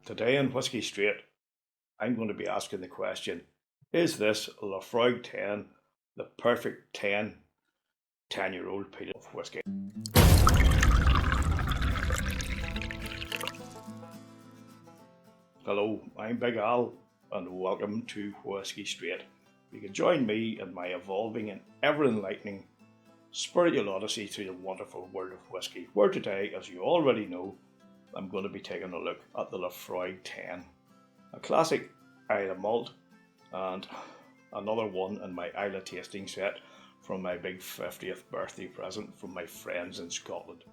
Today on Whisky Straight, I'm going to be asking the question, is this Laphroaig 10 the perfect 10-year-old peated of whisky? Hello, I'm Big Al and welcome to Whisky Straight. You can join me in my evolving and ever-enlightening spiritual odyssey through the wonderful world of whisky, where today, as you already know, I'm going to be taking a look at the Laphroaig 10, a classic Islay malt and another one in my Islay tasting set from my big 50th birthday present from my friends in Scotland.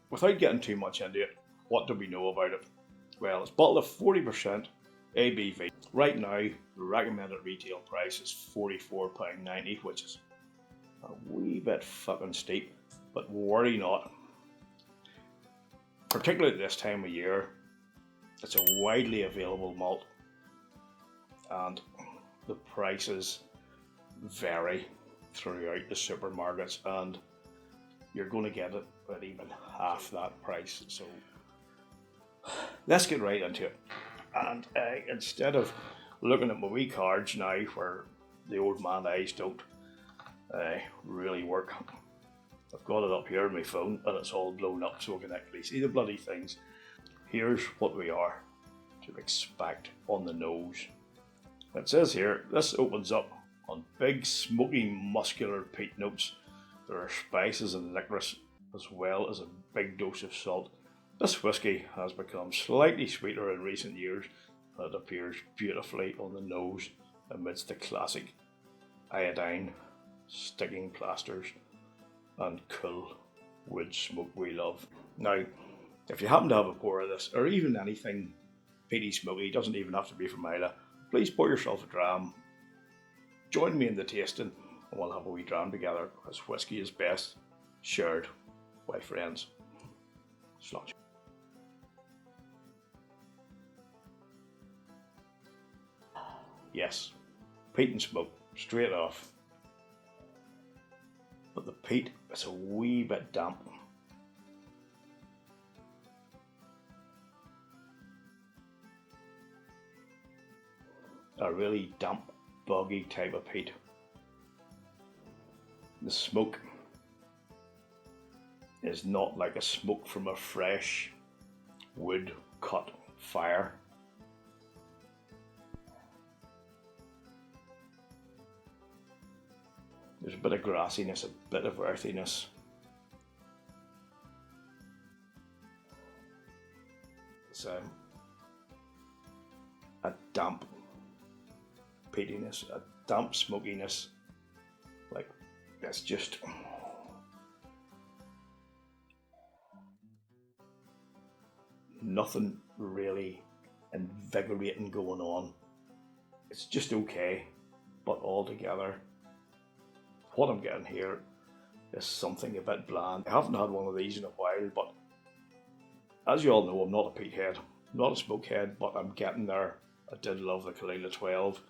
Without getting too much into it, what do we know about it? Well, it's bottled at 40% ABV. Right now, the recommended retail price is £44.90, which is a wee bit fucking steep, but worry not. Particularly at this time of year, it's a widely available malt and the prices vary throughout the supermarkets, and you're going to get it at even half that price. So let's get right into it. And instead of looking at my wee cards now where the old man eyes don't really work, I've got it up here on my phone and it's all blown up so I can actually see the bloody things. Here's what we are to expect on the nose. It says here, this opens up on big smoky muscular peat notes. There are spices and licorice as well as a big dose of salt. This whisky has become slightly sweeter in recent years and it appears beautifully on the nose amidst the classic iodine sticking plasters and cool wood smoke we love. Now, if you happen to have a pour of this, or even anything peaty smoky, doesn't even have to be from Islay, please pour yourself a dram, join me in the tasting, and we'll have a wee dram together, as whisky is best shared by friends. Sláinte. Yes, peat and smoke, straight off. But the peat is a wee bit damp. A really damp, boggy type of peat. The smoke is not like a smoke from a fresh wood cut fire. There's a bit of grassiness, a bit of earthiness. It's a damp peatiness, a damp smokiness. Like, it's just nothing really invigorating going on. It's just okay, but altogether, what I'm getting here is something a bit bland. I haven't had one of these in a while, but as you all know, I'm not a peat head, not a smoke head, but I'm getting there. I did love the Kalila 12,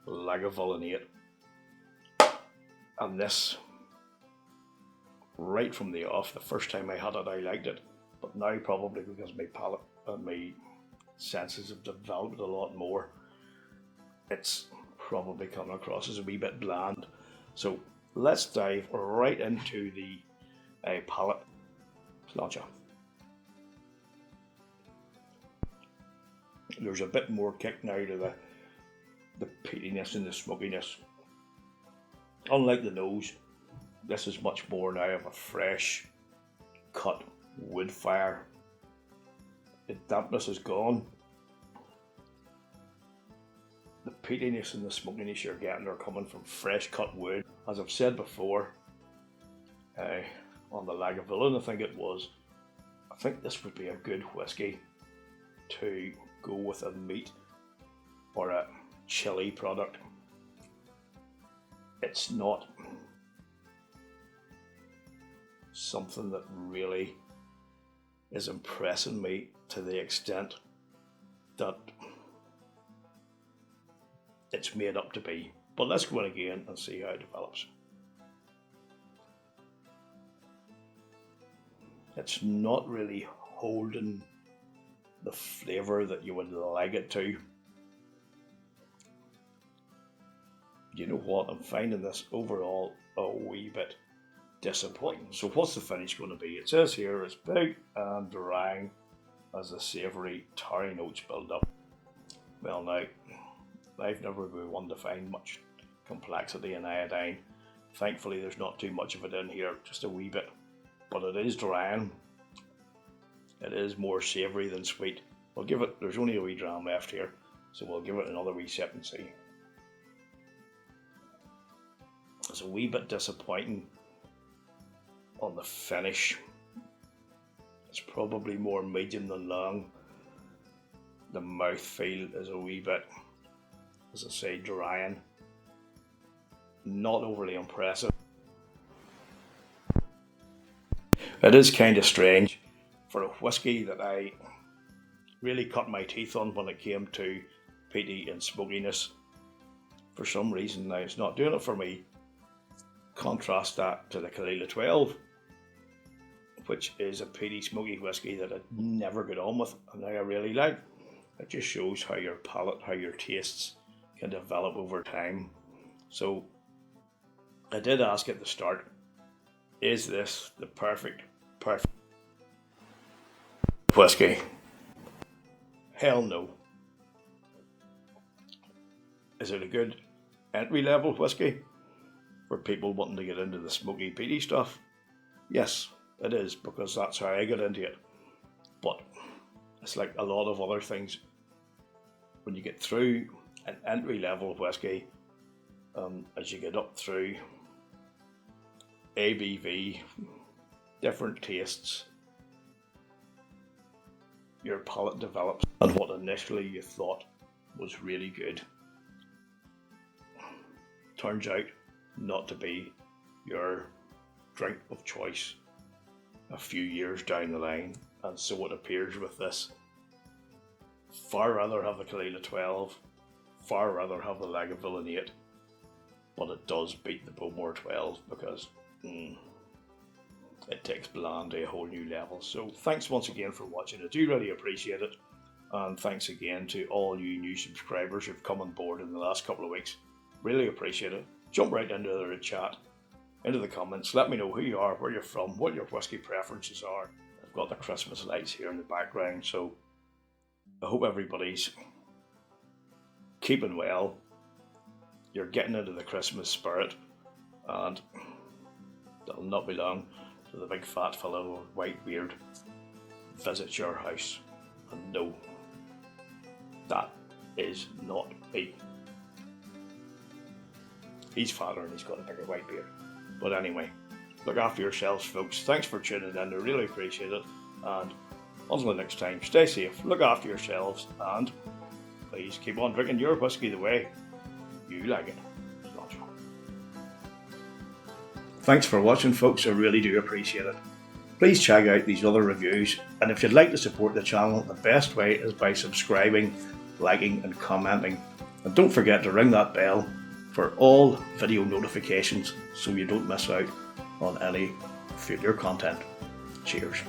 the Lagavulin 8, and this, right from the off, the first time I had it I liked it, but now probably because my palate and my senses have developed a lot more, it's probably coming across as a wee bit bland. So let's dive right into the palate. Sláinte. There's a bit more kick now to the peatiness and the smokiness. Unlike the nose, this is much more now of a fresh cut wood fire. The dampness is gone. The peatiness and the smokiness you're getting are coming from fresh cut wood. As I've said before, on the Lagavulin, I think this would be a good whisky to go with a meat or a chili product. It's not something that really is impressing me to the extent that it's made up to be. But let's go in again and see how it develops. It's not really holding the flavour that you would like it to. You know what, I'm finding this overall a wee bit disappointing. So what's the finish going to be? It says here it's big and drying as the savoury tarry notes build up. Well now, I've never been one to find much complexity in iodine. Thankfully there's not too much of it in here, just a wee bit. But it is drying. It is more savoury than sweet. We'll give it, there's only a wee dram left here, so we'll give it another wee sip and see. It's a wee bit disappointing on the finish. It's probably more medium than long. The mouthfeel is a wee bit, as I say, drying. Not overly impressive. It is kind of strange for a whisky that I really cut my teeth on when it came to peaty and smokiness. For some reason now it's not doing it for me. Contrast that to the Caol 12, which is a peaty smoky whisky that I never got on with and now I really like. It just shows how your palate, how your tastes can develop over time. So I did ask at the start, is this the perfect whisky? Hell no. Is it a good entry level whisky for people wanting to get into the smoky peaty stuff? Yes, it is, because that's how I got into it. But it's like a lot of other things. When you get through an entry level whisky, as you get up through ABV, different tastes, your palate develops, and what initially you thought was really good turns out not to be your drink of choice a few years down the line. And so it appears with this. Far rather have the Caol 12, far rather have the Lagavulin 8, but it does beat the Bowmore 12 because it takes Bland to a whole new level. So thanks once again for watching. I do really appreciate it, and thanks again to all you new subscribers who've come on board in the last couple of weeks. Really appreciate it. Jump right into the chat, into the comments. Let me know who you are, where you're from, what your whisky preferences are. I've got the Christmas lights here in the background, so I hope everybody's keeping well. You're getting into the Christmas spirit, and it'll not be long till the big fat fellow with white beard visits your house. And no, that is not me. He's fatter and he's got a bigger white beard. But anyway, look after yourselves, folks. Thanks for tuning in. I really appreciate it. And until the next time, stay safe, look after yourselves, and please keep on drinking your whiskey the way you like it. Sláinte. Thanks for watching, folks. I really do appreciate it. Please check out these other reviews, and if you'd like to support the channel, the best way is by subscribing, liking and commenting. And don't forget to ring that bell for all video notifications so you don't miss out on any future content. Cheers.